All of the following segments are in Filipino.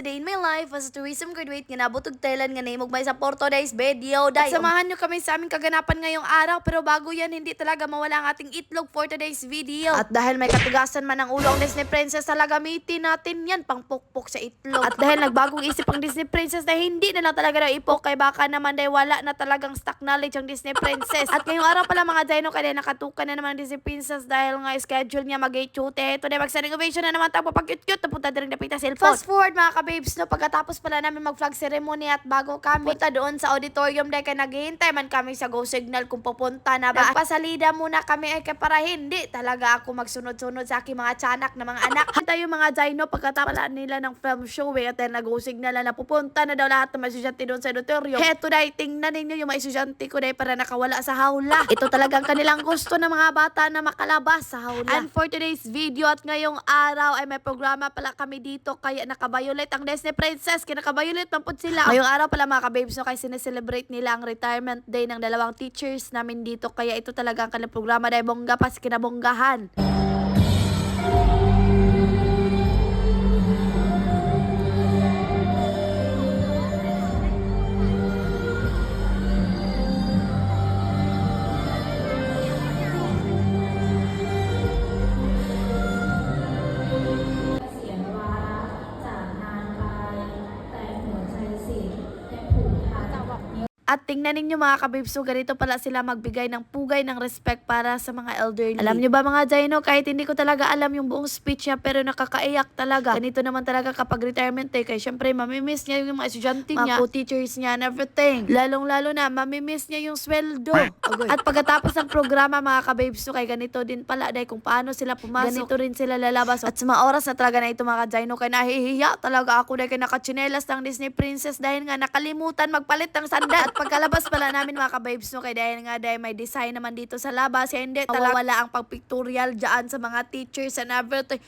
Day in my life as a tourism graduate nga nabutog Thailand nga naimog may sa today's video day. At samahan nyo kami sa aming kaganapan ngayong araw, pero bago yan hindi talaga mawala ang ating itlog for today's video. At dahil may katigasan man ang ulo ang Disney Princess, talaga gamitin natin yan pang pukpok sa itlog. At dahil nagbagong isip ang Disney Princess na hindi na lang talaga na ipok, kay baka naman dahil wala na talagang stock knowledge ang Disney Princess. At ngayong araw pala mga Dino, kaya nakatukan na naman ang Disney Princess dahil nga schedule niya mag-chute. Today mag-standing ovation na naman tapo pag-cute-cute, napunta din napita cellphone. Fast forward mga babes, no, pagkatapos pala namin mag-flag ceremony at bago kami punta doon sa auditorium dahil kaya naghihintay man kami sa go signal kung pupunta na ba. Pasalida muna kami ay para hindi talaga ako magsunod-sunod sa aking mga tiyanak na mga anak. Hintay yung mga Dino pagkatapos nila ng film show at then nag-go signal na pupunta na daw lahat ng mga estudyante doon sa auditorium. Heto dahil tingnan ninyo yung mga estudyante ko dahil para nakawala sa hawla. Ito talagang kanilang gusto ng mga bata na makalabas sa hawla. And for today's video at ngayong araw ay may programa pala kami dito kaya nakabayolate ang Disney Princess, kinakabayolate man po sila. Ngayong araw pala mga kababes, no, kaya sineselebrate nila ang retirement day ng dalawang teachers namin dito. Kaya ito talaga ang kanilang programa dahil bongga pas kinabonggahan. At tingnan ninyo mga kabibs, so ganito pala sila magbigay ng pugay ng respect para sa mga elderly. Alam nyo ba mga Dino, kahit hindi ko talaga alam yung buong speech niya, pero nakakaiyak talaga. Ganito naman talaga kapag retirement day, kaya syempre mamimiss niya yung mga estudyante niya, mga teachers niya and everything. Lalong-lalo na, mamimiss niya yung sweldo. At pagkatapos ng programa mga kabibs, so kaya ganito din pala dahil kung paano sila pumasok, ganito rin sila lalabas. At sa mga oras na talaga na ito mga Dino, kaya nahihiya talaga ako dahil kaya nakachinelas ng Disney Princess dahil nga nakalimutan magpalit ng sanda. At pagkalabas pala namin mga kababes, no, kaya dahil may design naman dito sa labas, hindi wala ang pagpictorial dyan sa mga teachers and everything.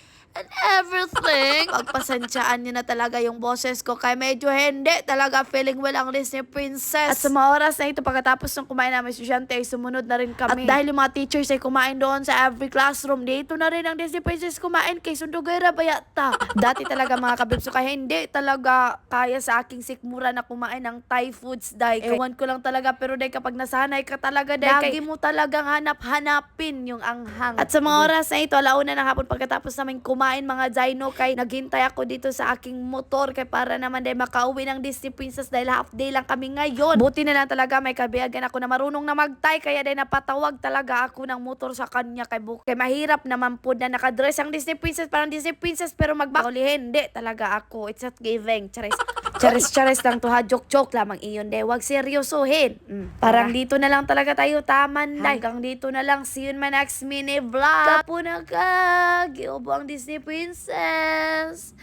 Pagpasensyaan nyo na talaga yung boses ko kaya medyo hindi talaga feeling well ang Disney Princess. At sa mga oras na ito pagkatapos ng kumain namin estudyante ay sumunod na rin kami. At dahil yung mga teachers ay kumain doon sa every classroom, dito na rin ang Disney Princess kumain kay Sundugera Bayata. Dati talaga mga kabibs, kaya hindi talaga kaya sa aking sikmura na kumain ng Thai foods dahil ewan ko lang talaga, pero dahil kapag nasanay ka talaga dahil lagi mo talagang hanap-hanapin yung anghang. At sa mga oras na ito, alauna ng hapon pagkatapos namin kumain mga Dino, kay naghintay ako dito sa aking motor kay para naman dahil makauwi ng Disney Princess dahil half day lang kami ngayon. Buti na lang talaga may kabiyagan ako na marunong na magtay kaya dahil napatawag talaga ako ng motor sa kanya kay mahirap naman po na nakadress ang Disney Princess parang Disney Princess pero magbakuli hindi talaga ako. It's not giving. Charis lang to ha, joke lamang iyon de, wag seryosohin. Parang dito na lang talaga tayo taman hanggang dito na lang. See you in my next mini vlog. Kapo na ka, giubo ang Disney Princess.